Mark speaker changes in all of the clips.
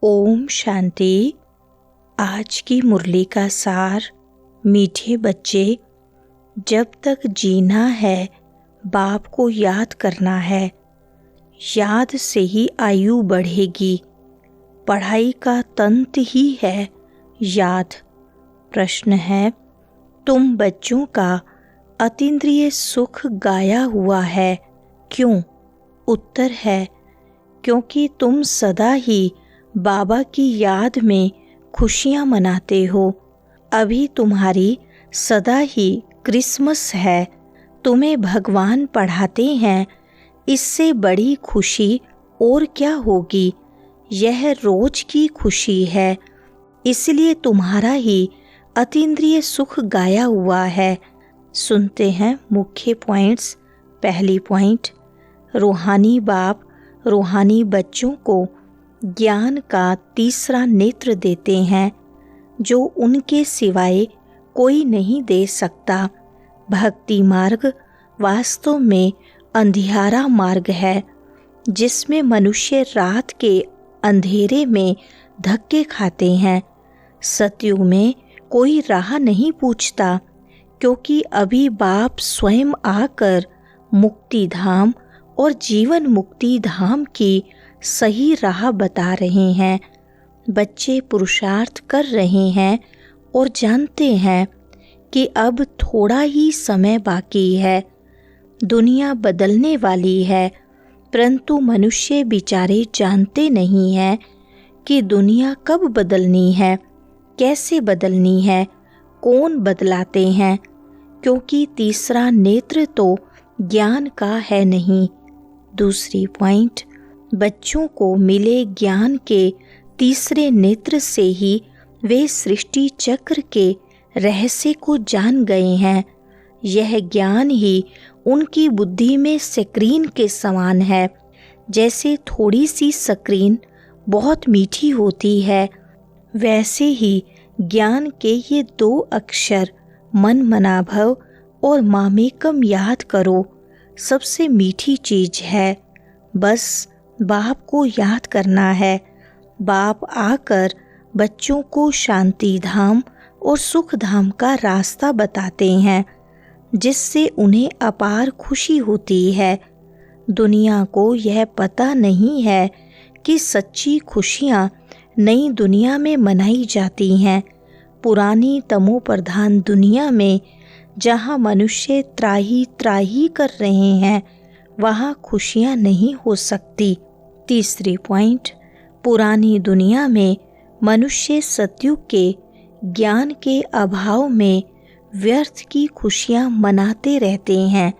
Speaker 1: ओम शांति। आज की मुरली का सार। मीठे बच्चे, जब तक जीना है बाप को याद करना है। याद से ही आयु बढ़ेगी। पढ़ाई का तंत्र ही है याद। प्रश्न है, तुम बच्चों का अतीन्द्रिय सुख गाया हुआ है, क्यों? उत्तर है, क्योंकि तुम सदा ही बाबा की याद में खुशियाँ मनाते हो। अभी तुम्हारी सदा ही क्रिसमस है। तुम्हें भगवान पढ़ाते हैं, इससे बड़ी खुशी और क्या होगी। यह रोज की खुशी है, इसलिए तुम्हारा ही अतीन्द्रिय सुख गाया हुआ है। सुनते हैं मुख्य पॉइंट्स। पहली पॉइंट, रूहानी बाप रूहानी बच्चों को ज्ञान का तीसरा नेत्र देते हैं, जो उनके सिवाय कोई नहीं दे सकता। भक्ति मार्ग वास्तव में अंधियारा मार्ग है, जिसमें मनुष्य रात के अंधेरे में धक्के खाते हैं। सतयुग में कोई राह नहीं पूछता, क्योंकि अभी बाप स्वयं आकर मुक्ति धाम और जीवन मुक्ति धाम की सही राह बता रहे हैं। बच्चे पुरुषार्थ कर रहे हैं और जानते हैं कि अब थोड़ा ही समय बाकी है। दुनिया बदलने वाली है, परंतु मनुष्य बेचारे जानते नहीं हैं कि दुनिया कब बदलनी है, कैसे बदलनी है, कौन बदलाते हैं, क्योंकि तीसरा नेत्र तो ज्ञान का है नहीं। दूसरी पॉइंट, बच्चों को मिले ज्ञान के तीसरे नेत्र से ही वे सृष्टि चक्र के रहस्य को जान गए हैं। यह ज्ञान ही उनकी बुद्धि में स्क्रीन के समान है। जैसे थोड़ी सी स्क्रीन बहुत मीठी होती है, वैसे ही ज्ञान के ये 2 अक्षर मन मनाभव और मामेकम याद करो सबसे मीठी चीज है। बस बाप को याद करना है। बाप आकर बच्चों को शांति धाम और सुख धाम का रास्ता बताते हैं, जिससे उन्हें अपार खुशी होती है। दुनिया को यह पता नहीं है कि सच्ची खुशियाँ नई दुनिया में मनाई जाती हैं। पुरानी तमो प्रधान दुनिया में जहाँ मनुष्य त्राही त्राही कर रहे हैं, वहाँ खुशियाँ नहीं हो सकती। तीसरी पॉइंट, पुरानी दुनिया में मनुष्य सतयुग के ज्ञान के अभाव में व्यर्थ की खुशियाँ मनाते रहते हैं,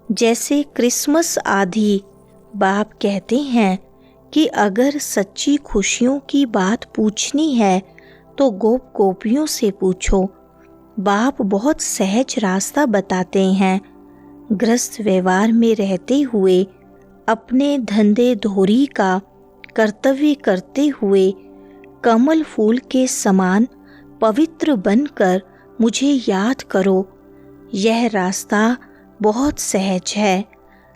Speaker 1: जैसे क्रिसमस आदि। बाप कहते हैं कि अगर सच्ची खुशियों की बात पूछनी है तो गोप गोपियों से पूछो। बाप बहुत सहज रास्ता बताते हैं। गृहस्थ व्यवहार में रहते हुए अपने धंधे धोरी का कर्तव्य करते हुए कमल फूल के समान पवित्र बनकर मुझे याद करो। यह रास्ता बहुत सहज है।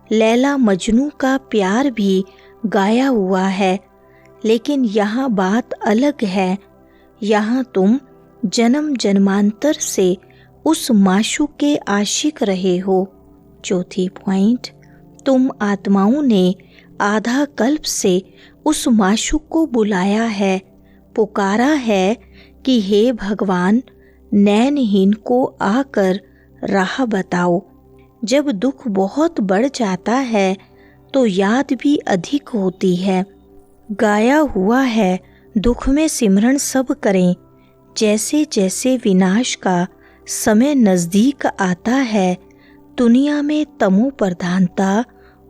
Speaker 1: लैला मजनू का प्यार भी गाया हुआ है, लेकिन यहाँ बात अलग है। यहाँ तुम जन्म जन्मांतर से उस माशूक के आशिक रहे हो। चौथी पॉइंट, तुम आत्माओं ने आधा कल्प से उस माशूक को बुलाया है, पुकारा है कि हे भगवान, नैनहीन को आकर राह बताओ। जब दुख बहुत बढ़ जाता है तो याद भी अधिक होती है। गाया हुआ है, दुख में सिमरन सब करें। जैसे जैसे विनाश का समय नज़दीक आता है, दुनिया में तमो प्रधानता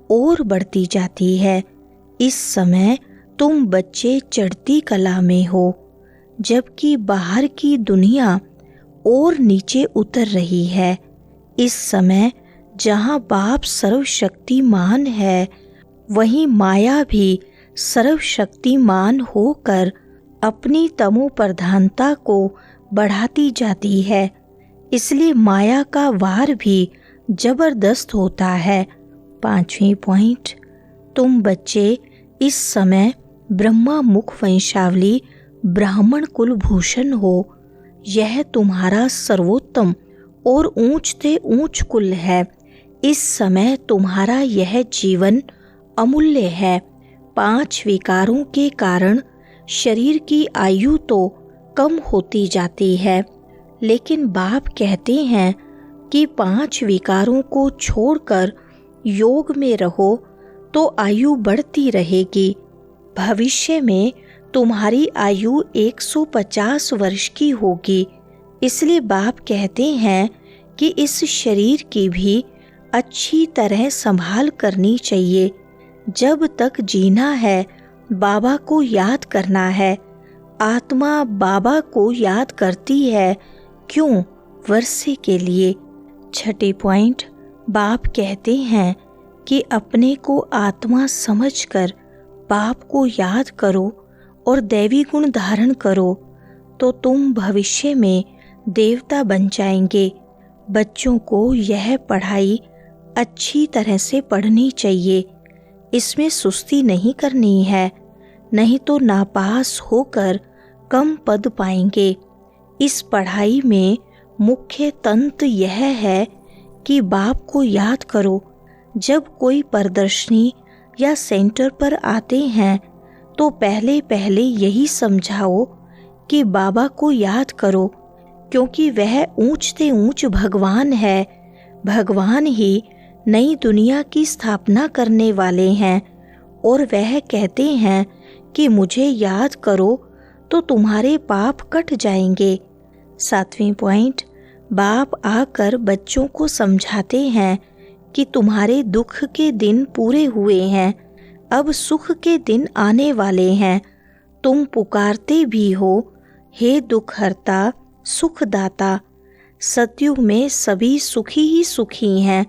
Speaker 1: और बढ़ती जाती है। इस समय तुम बच्चे चढ़ती कला में हो, जबकि बाहर की दुनिया और नीचे उतर रही है। इस समय जहाँ बाप सर्वशक्तिमान है, वहीं माया भी सर्वशक्तिमान होकर अपनी तमो प्रधानता को बढ़ाती जाती है। इसलिए माया का वार भी जबरदस्त होता है। 5वीं पॉइंट, तुम बच्चे इस समय ब्रह्मा मुख वंशावली ब्राह्मण कुल भूषण हो। यह तुम्हारा सर्वोत्तम और ऊंचते ऊंच कुल है। इस समय तुम्हारा यह जीवन अमूल्य है। 5 विकारों के कारण शरीर की आयु तो कम होती जाती है, लेकिन बाप कहते हैं कि 5 विकारों को छोड़कर योग में रहो तो आयु बढ़ती रहेगी। भविष्य में तुम्हारी आयु 150 वर्ष की होगी। इसलिए बाप कहते हैं कि इस शरीर की भी अच्छी तरह संभाल करनी चाहिए। जब तक जीना है बाबा को याद करना है। आत्मा बाबा को याद करती है, क्यों? वर्षे के लिए। 6 पॉइंट, बाप कहते हैं कि अपने को आत्मा समझकर बाप को याद करो और दैवी गुण धारण करो तो तुम भविष्य में देवता बन जाएंगे। बच्चों को यह पढ़ाई अच्छी तरह से पढ़नी चाहिए। इसमें सुस्ती नहीं करनी है, नहीं तो नापास होकर कम पद पाएंगे। इस पढ़ाई में मुख्य तंत्र यह है कि बाप को याद करो। जब कोई प्रदर्शनी या सेंटर पर आते हैं तो पहले पहले यही समझाओ कि बाबा को याद करो, क्योंकि वह ऊंचते ऊंच भगवान है। भगवान ही नई दुनिया की स्थापना करने वाले हैं और वह कहते हैं कि मुझे याद करो तो तुम्हारे पाप कट जाएंगे। 7वें पॉइंट, बाप आकर बच्चों को समझाते हैं कि तुम्हारे दुख के दिन पूरे हुए हैं, अब सुख के दिन आने वाले हैं। तुम पुकारते भी हो, हे दुख हरता सुखदाता। सतयुग में सभी सुखी ही सुखी हैं।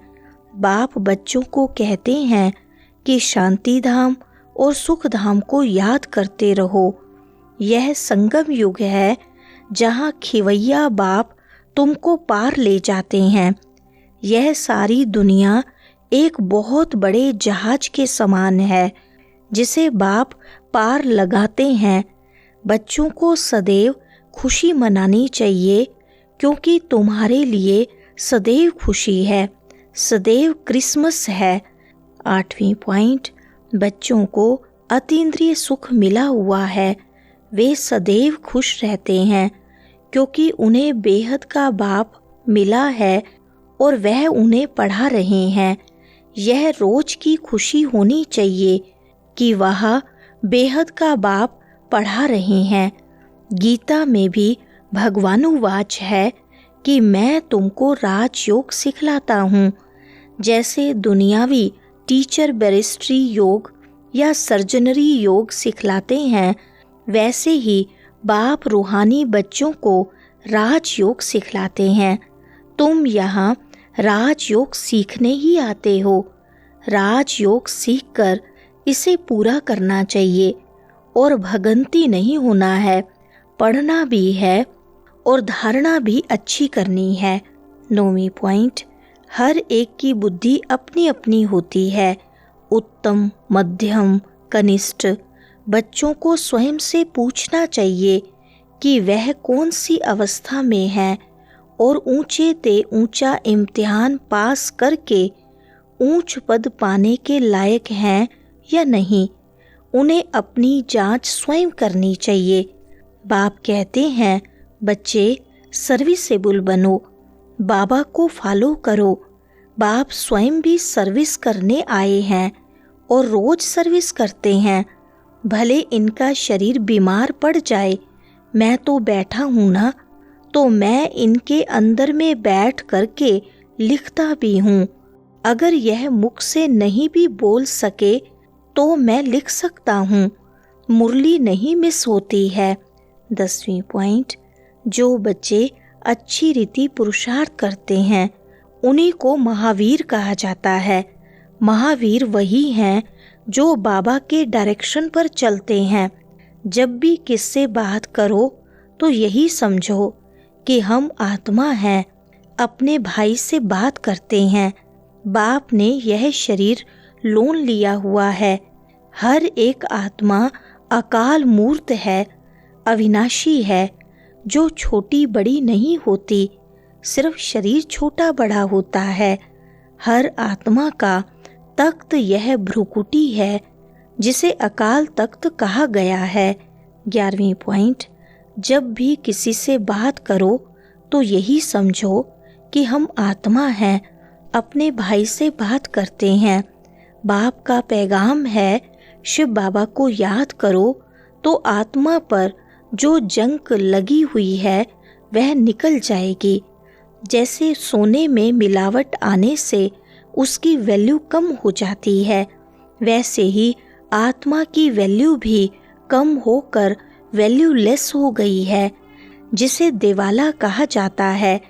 Speaker 1: बाप बच्चों को कहते हैं कि शांति धाम और सुख धाम को याद करते रहो। यह संगम युग है जहाँ खिवैया बाप तुमको पार ले जाते हैं। यह सारी दुनिया एक बहुत बड़े जहाज के समान है जिसे बाप पार लगाते हैं। बच्चों को सदैव खुशी मनानी चाहिए, क्योंकि तुम्हारे लिए सदैव खुशी है, सदैव क्रिसमस है। 8वीं पॉइंट, बच्चों को अतीन्द्रिय सुख मिला हुआ है। वे सदैव खुश रहते हैं क्योंकि उन्हें बेहद का बाप मिला है और वह उन्हें पढ़ा रहे हैं। यह रोज की खुशी होनी चाहिए कि वह बेहद का बाप पढ़ा रहे हैं। गीता में भी भगवानुवाच है कि मैं तुमको राजयोग सिखलाता हूँ। जैसे दुनियावी टीचर बैरिस्ट्री योग या सर्जनरी योग सिखलाते हैं, वैसे ही बाप रूहानी बच्चों को राजयोग सिखलाते हैं। तुम यहाँ राजयोग सीखने ही आते हो। राजयोग सीखकर इसे पूरा करना चाहिए और भगंती नहीं होना है, पढ़ना भी है और धारणा भी अच्छी करनी है। 9वीं पॉइंट, हर एक की बुद्धि अपनी अपनी होती है, उत्तम, मध्यम, कनिष्ठ। बच्चों को स्वयं से पूछना चाहिए कि वह कौन सी अवस्था में है और ऊंचे ते ऊंचा इम्तिहान पास करके ऊंच पद पाने के लायक हैं या नहीं। उन्हें अपनी जांच स्वयं करनी चाहिए। बाप कहते हैं, बच्चे सर्विसेबल बनो, बाबा को फॉलो करो। बाप स्वयं भी सर्विस करने आए हैं और रोज सर्विस करते हैं। भले इनका शरीर बीमार पड़ जाए, मैं तो बैठा हूँ ना, तो मैं इनके अंदर में बैठ करके लिखता भी हूँ। अगर यह मुख से नहीं भी बोल सके तो मैं लिख सकता हूँ। मुरली नहीं मिस होती है। 10वीं पॉइंट, जो बच्चे अच्छी रीति पुरुषार्थ करते हैं उन्हीं को महावीर कहा जाता है। महावीर वही हैं जो बाबा के डायरेक्शन पर चलते हैं। जब भी किससे बात करो तो यही समझो कि हम आत्मा हैं, अपने भाई से बात करते हैं। बाप ने यह शरीर लोन लिया हुआ है। हर एक आत्मा अकाल मूर्त है, अविनाशी है, जो छोटी बड़ी नहीं होती, सिर्फ शरीर छोटा बड़ा होता है। हर आत्मा का तख्त यह भ्रुकुटी है, जिसे अकाल तख्त कहा गया है। 11वीं पॉइंट, जब भी किसी से बात करो तो यही समझो कि हम आत्मा हैं, अपने भाई से बात करते हैं। बाप का पैगाम है, शिव बाबा को याद करो तो आत्मा पर जो जंक लगी हुई है वह निकल जाएगी। जैसे सोने में मिलावट आने से उसकी वैल्यू कम हो जाती है, वैसे ही आत्मा की वैल्यू भी कम होकर वैल्यूलेस हो गई है, जिसे दिवाला कहा जाता है।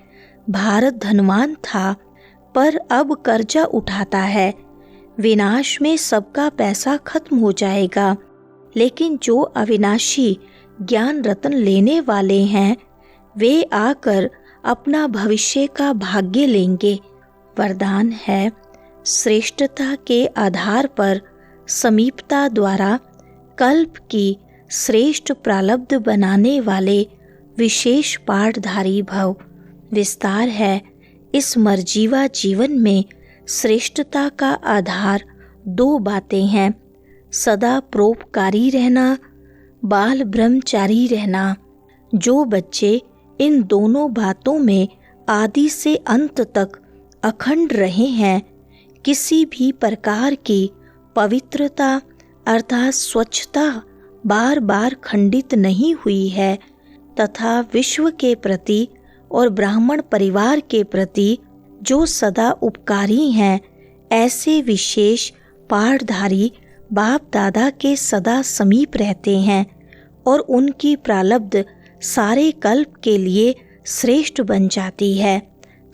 Speaker 1: भारत धनवान था पर अब कर्जा उठाता है। विनाश में सबका पैसा खत्म हो जाएगा, लेकिन जो अविनाशी ज्ञान रत्न लेने वाले हैं वे आकर अपना भविष्य का भाग्य लेंगे। वरदान है, श्रेष्ठता के आधार पर समीपता द्वारा कल्प की श्रेष्ठ प्रारब्ध बनाने वाले विशेष पाठधारी भव। विस्तार है, इस मर्जीवा जीवन में श्रेष्ठता का आधार 2 बातें हैं, सदा परोपकारी रहना, बाल ब्रह्मचारी रहना। जो बच्चे इन दोनों बातों में आदि से अंत तक अखंड रहे हैं, किसी भी प्रकार की पवित्रता अर्थात स्वच्छता बार बार खंडित नहीं हुई है, तथा विश्व के प्रति और ब्राह्मण परिवार के प्रति जो सदा उपकारी हैं, ऐसे विशेष पाठधारी बाप दादा के सदा समीप रहते हैं और उनकी प्रारब्ध सारे कल्प के लिए श्रेष्ठ बन जाती है।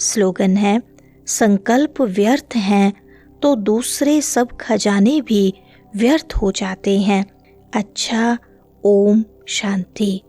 Speaker 1: स्लोगन है, संकल्प व्यर्थ हैं तो दूसरे सब खजाने भी व्यर्थ हो जाते हैं। अच्छा, ओम शांति।